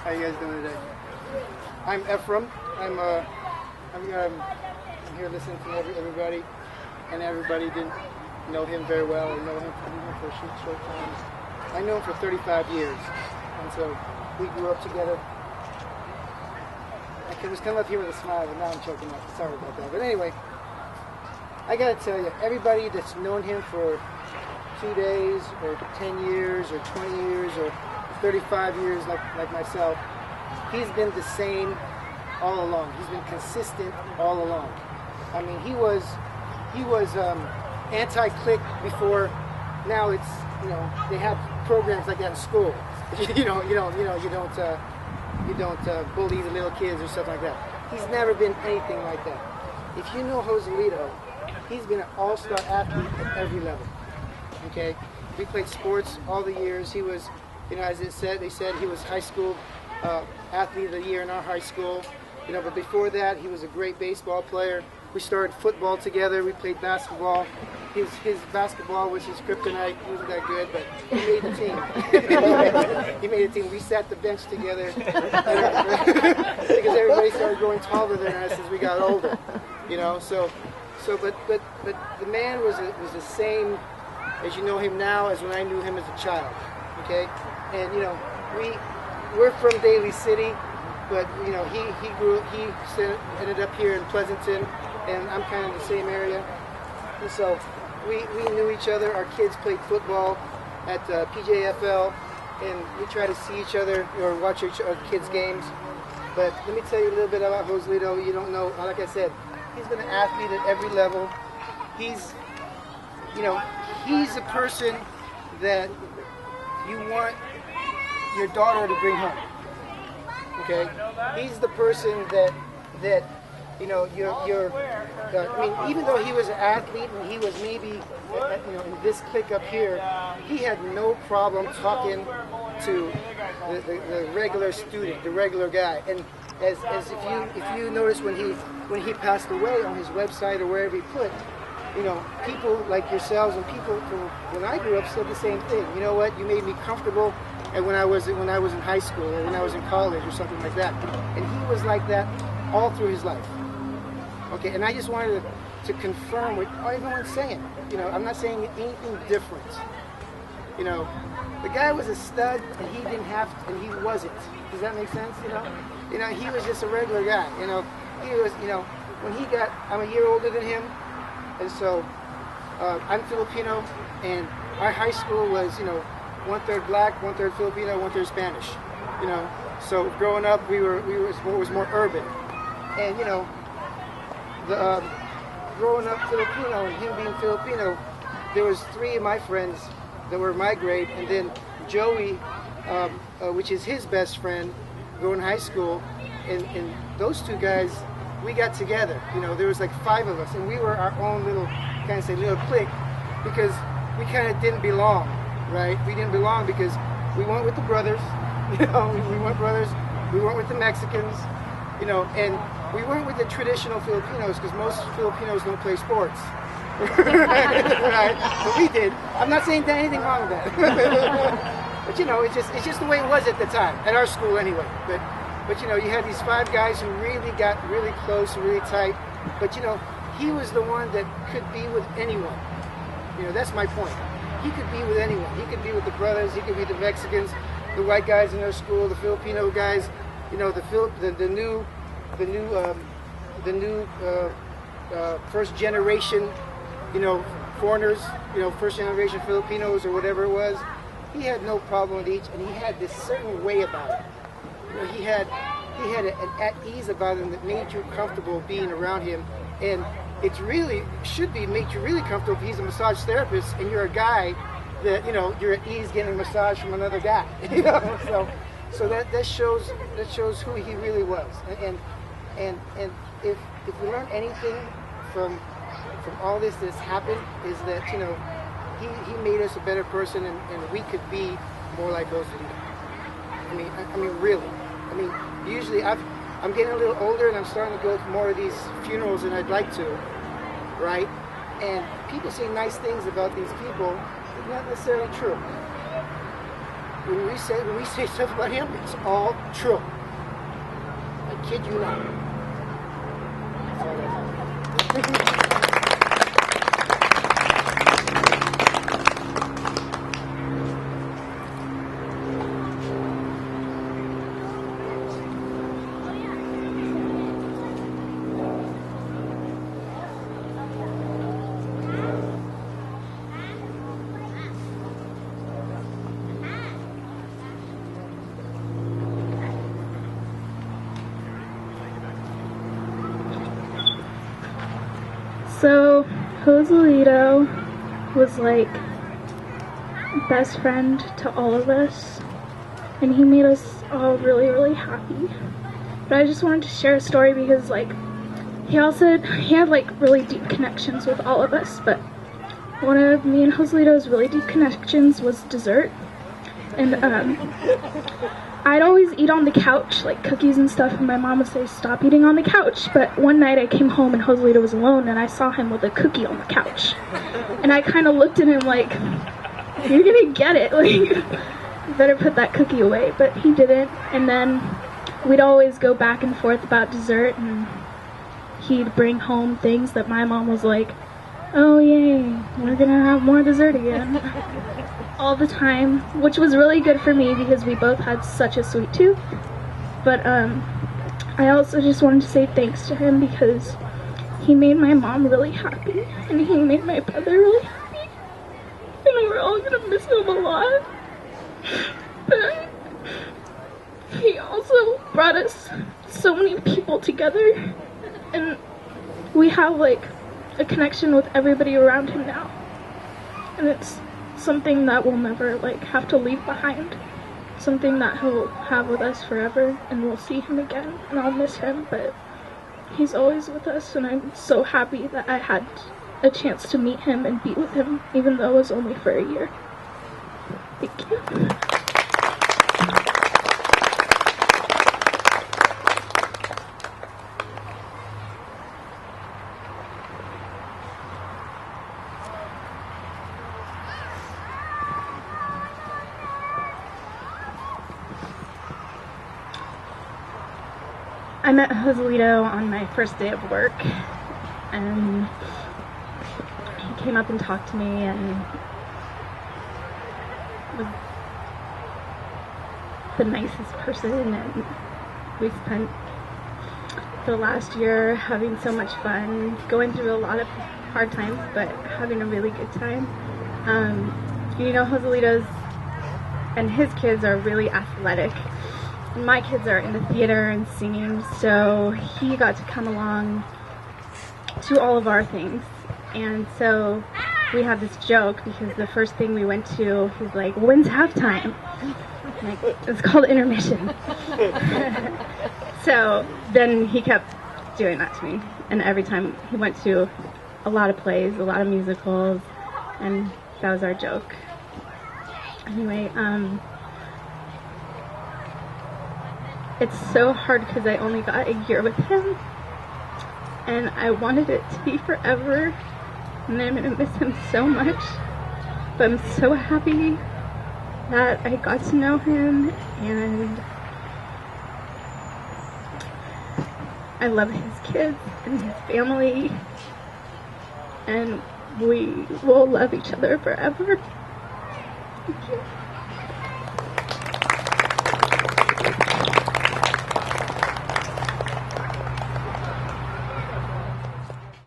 How you guys doing today? I'm Ephraim. I'm here listening to everybody, and everybody didn't know him very well or know him for a short time. I know him for 35 years, and so we grew up together. I was coming up here with a smile, but now I'm choking up. Sorry about that. But anyway, I gotta tell you, everybody that's known him for 2 days, or 10 years, or 20 years, or 35 years, like myself, he's been the same all along. He's been consistent all along. I mean, he was anti-click before. Now it's, they have programs like that in school. You don't bully the little kids or stuff like that. He's never been anything like that. If you know Joselito, he's been an all-star athlete at every level. Okay, we played sports all the years. He was, as they said he was high school athlete of the year in our high school. But before that, he was a great baseball player. We started football together. We played basketball. His basketball was his kryptonite. He wasn't that good, but he made the team. He made the team. We sat the bench together because everybody started growing taller than us as we got older. But the man was the same as you know him now as when I knew him as a child. Okay, and we're from Daly City, but he ended up here in Pleasanton, and I'm kind of the same area. And so we knew each other. Our kids played football at PJFL, and we try to see each other or watch our kids' games. But let me tell you a little bit about Joselito. You don't know, like I said, he's been an athlete at every level. He's a person that you want your daughter to bring home. Okay, he's the person that even though he was an athlete and he was maybe in this clique up here, he had no problem talking to the regular student, the regular guy. And as if you notice when he passed away, on his website or wherever he put, people like yourselves and people from when I grew up said the same thing. You know what? You made me comfortable. And when I was in high school or when I was in college or something like that, and he was like that all through his life. Okay, and I just wanted to confirm what everyone's saying. I'm not saying anything different. The guy was a stud, and he didn't have to, and he wasn't. Does that make sense? He was just a regular guy. He was. When he got, I'm a year older than him, and so I'm Filipino, and our high school was, 1/3 black, 1/3 Filipino, 1/3 Spanish. So growing up, it was more urban, and growing up Filipino and him being Filipino, there was 3 of my friends that were my grade, and then Joey, which is his best friend, going to high school, and those 2 guys, we got together. There was like 5 of us, and we were our own little clique, because we kind of didn't belong. Right? We didn't belong because we went with the brothers, we weren't brothers, we weren't with the Mexicans, and we weren't with the traditional Filipinos because most Filipinos don't play sports. Right? But we did. I'm not saying anything wrong with that. But it's just the way it was at the time, at our school anyway. But you had these 5 guys who really got really close, really tight. But he was the one that could be with anyone. That's my point. He could be with anyone. He could be with the brothers. He could be the Mexicans, the white guys in their school, the Filipino guys. The new first generation, foreigners. First generation Filipinos or whatever it was. He had no problem with each, and he had this certain way about it. He had an at ease about him that made you comfortable being around him, and it really should be make you really comfortable if he's a massage therapist and you're a guy that you're at ease getting a massage from another guy. So that shows who he really was. And if we learn anything from all this that's happened, is that he made us a better person, and we could be more like those of you. I mean really. Usually I'm getting a little older, and I'm starting to go to more of these funerals than I'd like to, right? And people say nice things about these people. It's not necessarily true. when we say stuff about him, it's all true. I kid you not. That's all that is. So, Joselito was like best friend to all of us, and he made us all really, really happy. But I just wanted to share a story because like he had like really deep connections with all of us, but one of me and Joselito's really deep connections was dessert. And I'd always eat on the couch, like cookies and stuff, and my mom would say, stop eating on the couch. But one night I came home and Joselito was alone, and I saw him with a cookie on the couch. And I kind of looked at him like, you're gonna get it, like, you better put that cookie away. But he didn't, and then we'd always go back and forth about dessert, and he'd bring home things that my mom was like, oh yay, we're gonna have more dessert again. All the time, which was really good for me because we both had such a sweet tooth. But I also just wanted to say thanks to him because he made my mom really happy and he made my brother really happy, and we're all gonna miss him a lot. But he also brought us so many people together, and we have like a connection with everybody around him now, and it's something that we'll never like have to leave behind, something that he'll have with us forever, and we'll see him again, and I'll miss him, but he's always with us, and I'm so happy that I had a chance to meet him and be with him, even though it was only for a year. Thank you. I met Joselito on my first day of work, and he came up and talked to me and was the nicest person, and we spent the last year having so much fun, going through a lot of hard times, but having a really good time. You know, Joselito's and his kids are really athletic. My kids are in the theater and singing, so he got to come along to all of our things. And so we had this joke because the first thing we went to, he's like, when's halftime? Like, it's called intermission. So then he kept doing that to me. And every time he went to a lot of plays, a lot of musicals, and that was our joke. Anyway, it's so hard because I only got a year with him, and I wanted it to be forever, and I'm going to miss him so much, but I'm so happy that I got to know him, and I love his kids and his family, and we will love each other forever. Thank you.